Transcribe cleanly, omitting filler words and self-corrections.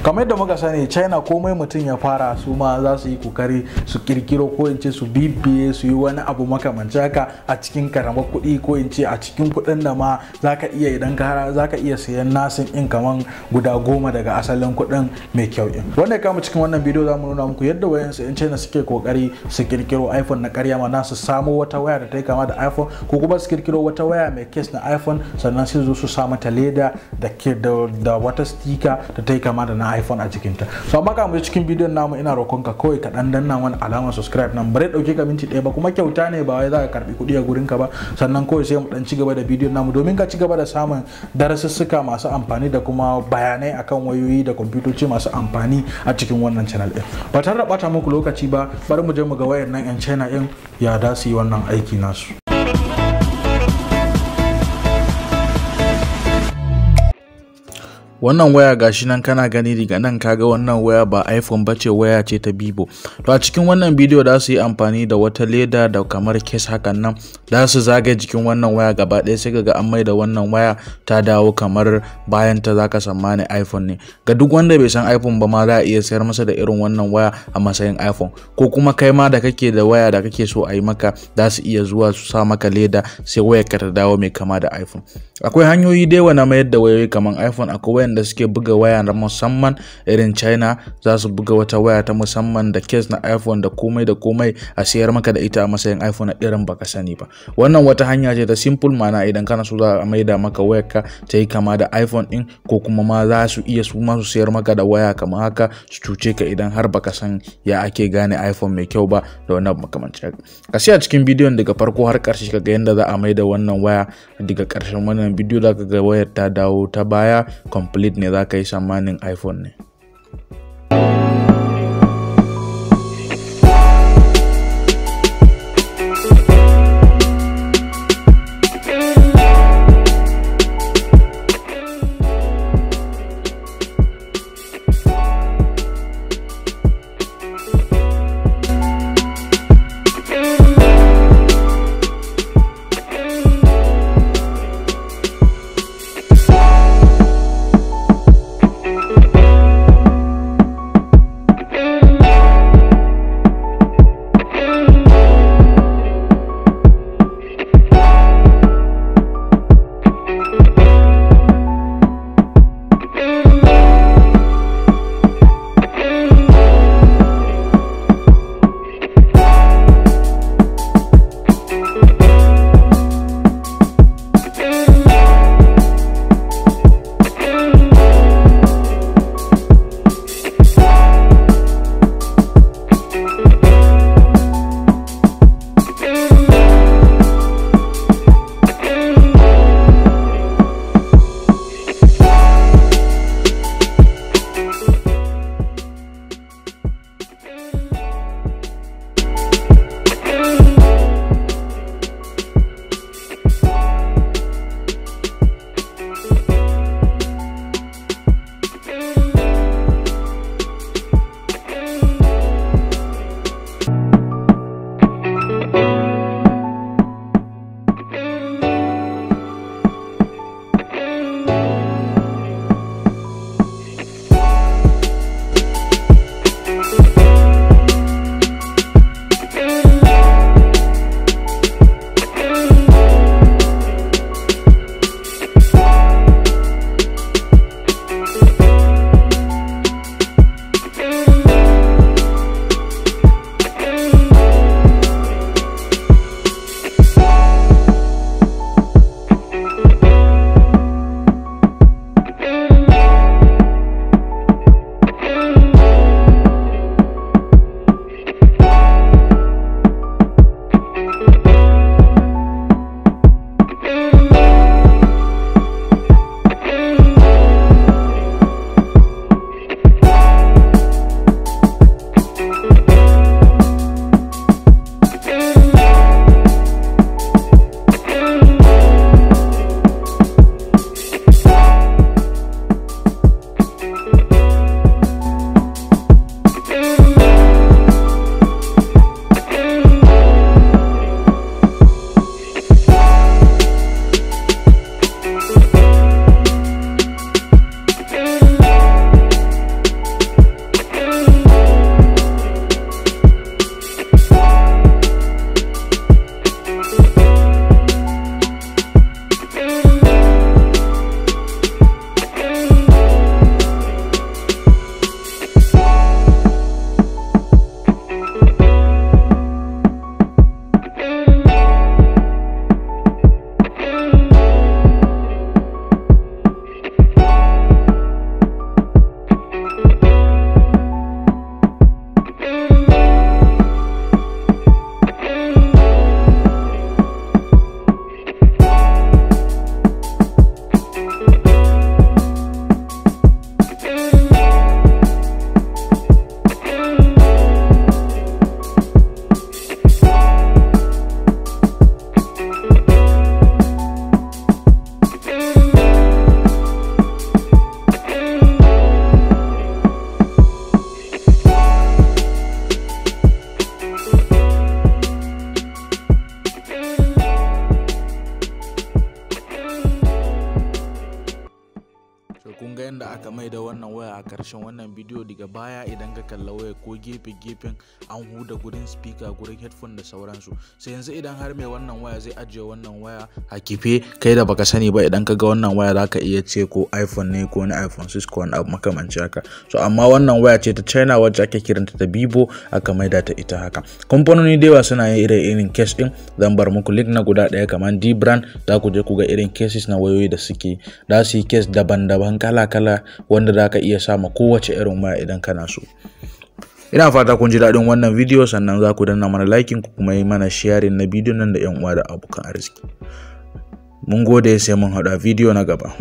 kamar yadda muka sani China komai mutum ya fara su ma za su yi kokari su kirkiro ko in ce su bibiye su yi wani abu makamanci haka a cikin karamar kuɗi ko in ce a cikin kuɗin da ma zaka iya idan ka zaka iya sayan nasin in kaman guda 10 daga asalin kuɗin mai kyau in. Wanda ya kama cikin wannan bidiyo zamu nuna muku yadda wayansu in China suke kokari su kirkiro iPhone na ƙarya ma su samo wata waya da ta yi kama da iPhone ko kuma su kirkiro wata waya mai case na iPhone sannan sai zo su sa mata leda da wata sticker da ta yi kama da na iPhone a jikinta. So amma ka mu cikin bidiyon namu ina roƙon ka kawai ka dan danna mana alamar subscribe nan bare dauke ka minti ɗaya ba kuma kyauta ne ba wai za ka karbi kuɗi a gurin ka ba sannan kawai sai mu dan ci gaba da bidiyon namu domin ka ci gaba da samun darasussuka masu amfani da kuma bayanai akan wayoyi da kwamfutoci masu amfani a cikin wannan channel din. Ba tare da bata muku lokaci ba bari mu je mu ga wayar nan yan China din ya da su yi wannan aiki nasu. Wannan waya gashi nan kana gani daga nan kaga wannan waya ba iPhone bace, waya ce ta Vivo. To a cikin wannan bidiyo da su yi amfani da wata leda da kamar case hakan nan da su zagaye jikin wannan waya gaba ɗaya sai kaga an maida wannan waya ta dawo kamar bayan ta zaka tsammani iPhone ne. Ga duk wanda bai san iPhone ba ma za a iya sayar masa da irin wannan waya a matsayin iPhone, ko kuma kai ma da kake da waya da kake so a yi maka za su iya zuwa su sa maka leda sai wayar ka ta dawo mai kama da iPhone. Akwai hanyoyi da yawa na mayar da wayoyi kamar iPhone. Akwai da suke buga waya na musamman irin China za su buga wata waya ta musamman da case na iPhone da komai a sayar maka da ita a matsayin iPhone a irin baka sani ba. Wannan wata hanya ce ta simple, mana idan kana so za a maida maka wayarka ta yi kama da iPhone din, ko kuma ma za su iya su ma su sayar maka da waya kamar haka su cuce ka idan har baka san ya ake gane iPhone mai kyau ba da wannan makamancin. Ka siya cikin bidiyon daga farko har karshe kaga yanda za a maida wannan waya. Daga karshen wannan bidiyo zaka ga wayar ta dawo ta baya complete ne, za ka yi tsammanin iPhone ne. waya a karshen wannan bidiyo. Daga baya idan ka kalla waya ko gefen an huda gurin speaker, gurin headphone da sauransu. Sai yanzu idan har mai wannan waya zai ajiye wannan waya a kife, kai da baka sani ba, idan ka ga wannan waya zaka iya ce ko iPhone ne ko na iPhone 6 ko wani abu makamanci haka. So amma wannan waya ce ta China wacce ake kiranta da Vivo, aka maida ta ita haka. Kamfanoni da yawa suna yin irin case din, zan bar muku link na guda daya kamar D brand, za ku je ku ga irin cases na wayoyi da suke, da su yi case daban-daban kala-kala wanda za ka iya sama kowace irin waya idan kana so. Ina fata kun ji daɗin wannan video, sannan za ku danna mana liking ku kuma yi mana sharing na bidiyon nan da 'yan uwa da abokan arziki. Mun gode, sai mun haɗa video na gaba.